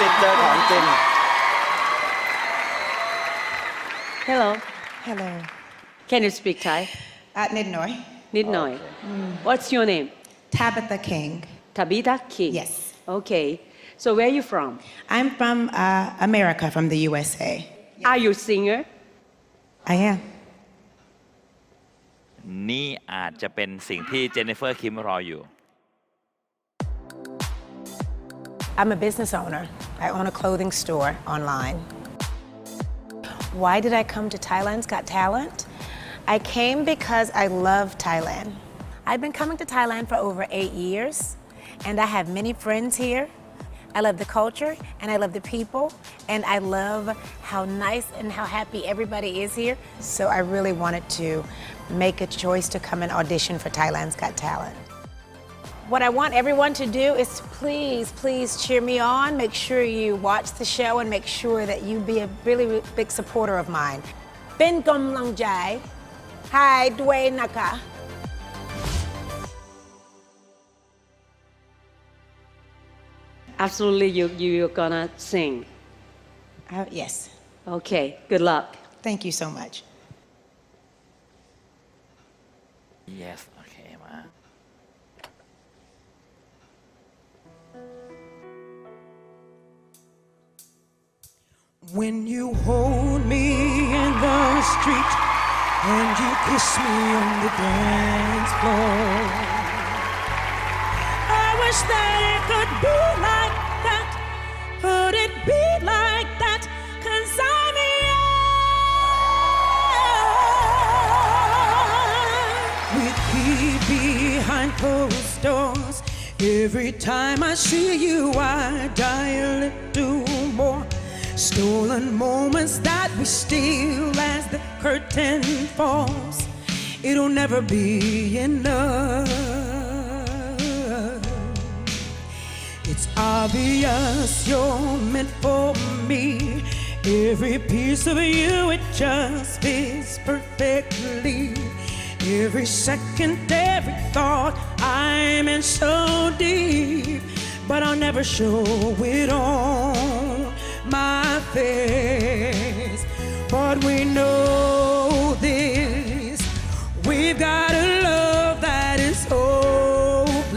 สิทธิ์เจอของจริง Hello Hello. Can you speak Thai นิดหน่อย นิดหน่อย What's your name Tabitha King. Tabitha King Yes. Okay so where are you from I'm from America, from the USA. Are you a singer I am. นี่อาจจะเป็นสิ่งที่เจนนิเฟอร์คิมรออยู่ I'm a business owner. I own a clothing store online. Why did I come to Thailand's Got Talent? I came because I love Thailand. I've been coming to Thailand for over 8 years, and I have many friends here. I love the culture, and I love the people, and I love how nice and how happy everybody is here. So I really wanted to make a choice to come and audition for Thailand's Got Talent. What I want everyone to do is to please cheer me on. Make sure you watch the show and make sure that you be a really big supporter of mine. เป็นกำลังใจ ให้ด้วยนะคะ Absolutely you're gonna sing Yes. Okay good luck Thank you so much. yes โอเคมา When you hold me in the street and you kiss me on the dance floor, I wish that it could be like that. Could it be like that? 'Cause I'm yours. We keep behind closed doors. Every time I see you, I die a little more. Stolen moments that we steal as the curtain falls. It'll never be enough. It's obvious you're meant for me. Every piece of you, it just fits perfectly. Every second, every thought, I'm in so deep. But I'll never show it on my face. But we know this, we've got a love that is hopeless.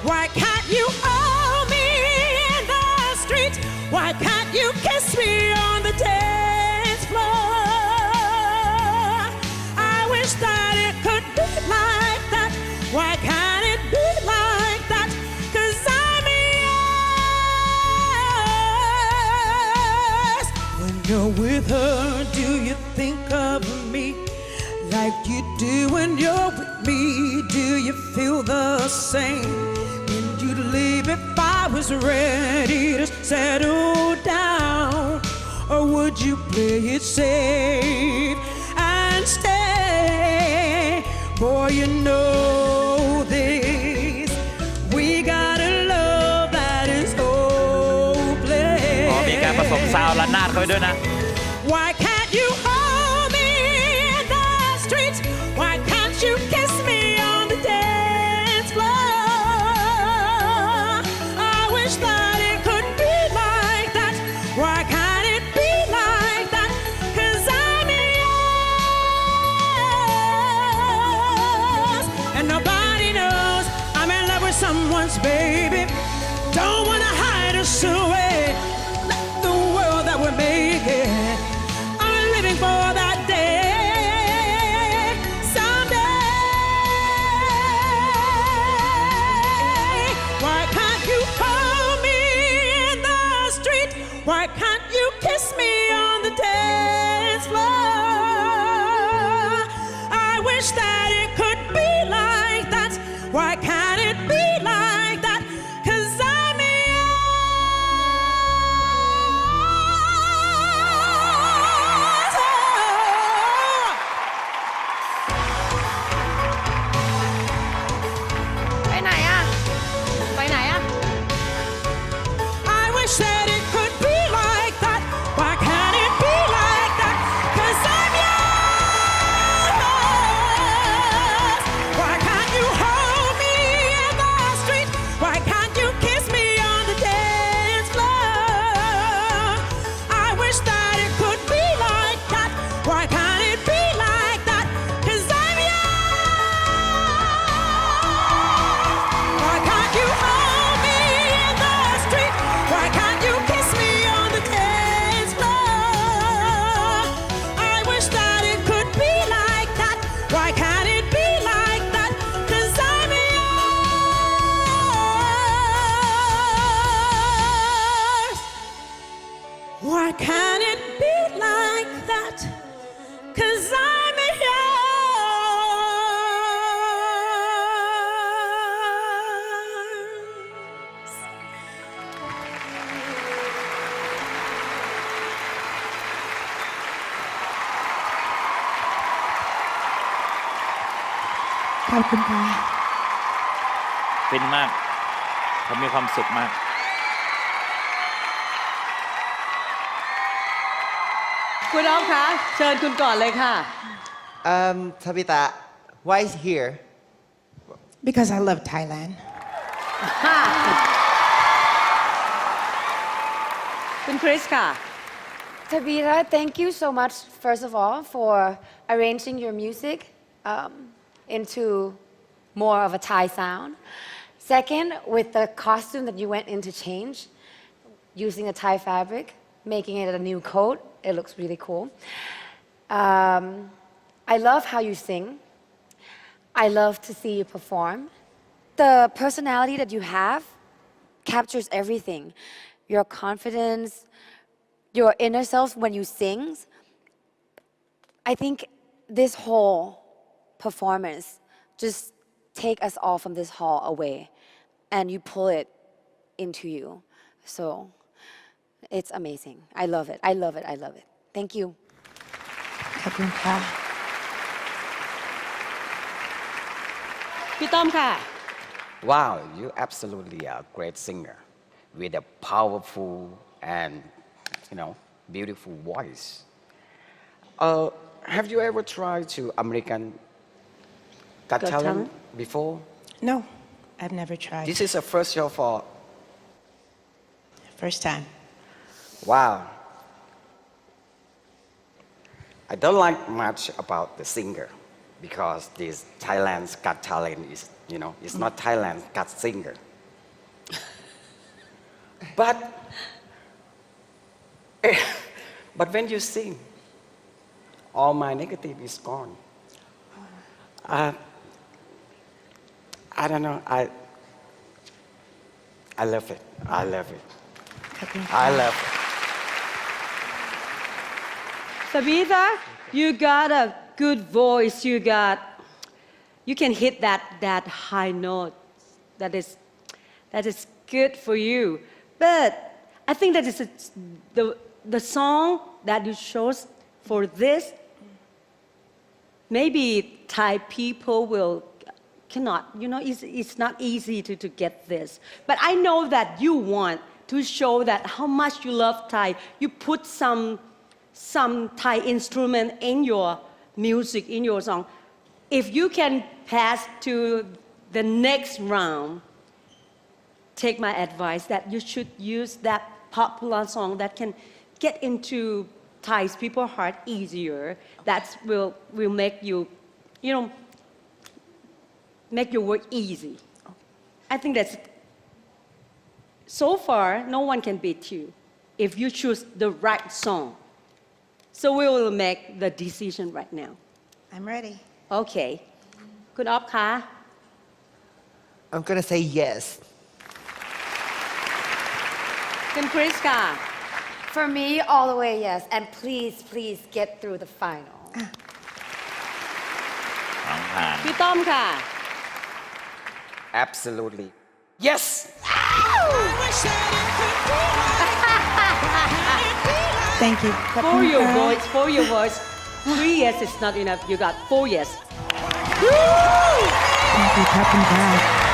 Why can't you hold me in the street? Why can't you kiss me on the dance floor? I wish that it could be like that. Why can't it be like that? 'Cause I'm yours. When you're with her, do you think of me like you do when you're with me? Do you feel the same? When you leave, if I was ready to settle down, or would you play it safe and stay? Boy, you know this, we got a love that is hopeless. มีการผสมซาวด์ระนาดเข้าไปด้วยนะ Why can't you hold me in the street? Why can't you kiss me on the dance floor? I wish that it could be like that. Why can't it be like that? 'Cause I'm yours. And nobody knows I'm in love with someone's baby. Don't wanna hide us away. Let the world that we're making. I'm living for that day. Someday. Why can't you hold me in the street? Why can't you kiss me on the dance floor? I wish that it could be like that. Why can't it be like that? 'Cause I'm yours. I wish that it could be like that. Why can't it be like that? 'Cause I'm yours. ขอบคุณค่ะ ฟินมากผมมีความสุขมาก คุณอ๊อฟคะเชิญคุณก่อนเลยค่ะ Tabitha, why is here? Because I love Thailand. คุณคริสค่ะ Tabitha, thank you so much, first of all, for arranging your music into more of a Thai sound. Second, with the costume that you went in to change, using a Thai fabric, making it a new coat, it looks really cool. I love how you sing. I love to see you perform. The personality that you have captures everything. Your confidence, your inner self when you sing. I think this whole performance just take us all from this hall away and you pull it into you. So it's amazing. I love it. I love it. I love it. Thank you. ขอบคุณค่ะ พี่ต้อมค่ะ Wow, you're absolutely a great singer with a powerful and, beautiful voice. Have you ever tried to American Got Got Talent Talent? before? No, I've never tried. This is the first show for. First time. Wow. I don't like much about the singer because this Thailand's Got Talent is, it's not Thailand's Got Singer. But when you sing, all my negative is gone. I don't know. I love it. I love it. ขอบคุณค่ะ I love it. Sabitha you got a good voice you can hit that high note that is good for you but I think that is the song that you chose for this maybe Thai people cannot it's not easy to get this but I know that you want to show that how much you love Thai you put some Thai instrument in your music, in your song. If you can pass to the next round, take my advice that you should use that popular song that can get into Thai people's heart easier. That will make you, make your work easy. I think that's so far no one can beat you if you choose the right song. So we will make the decision right now. I'm ready. Okay. คุณอ๊อฟคะ I'm gonna say yes. คุณคริสค่ะ For me, all the way, yes. And please get through the final. ผ่าน พี่ต้อมค่ะ Absolutely. Yes! Thank you. ขอบคุ For ณ your ค่ะ voice 3 years is not enough you got 4 years Thank you ขอบคุณค่ะ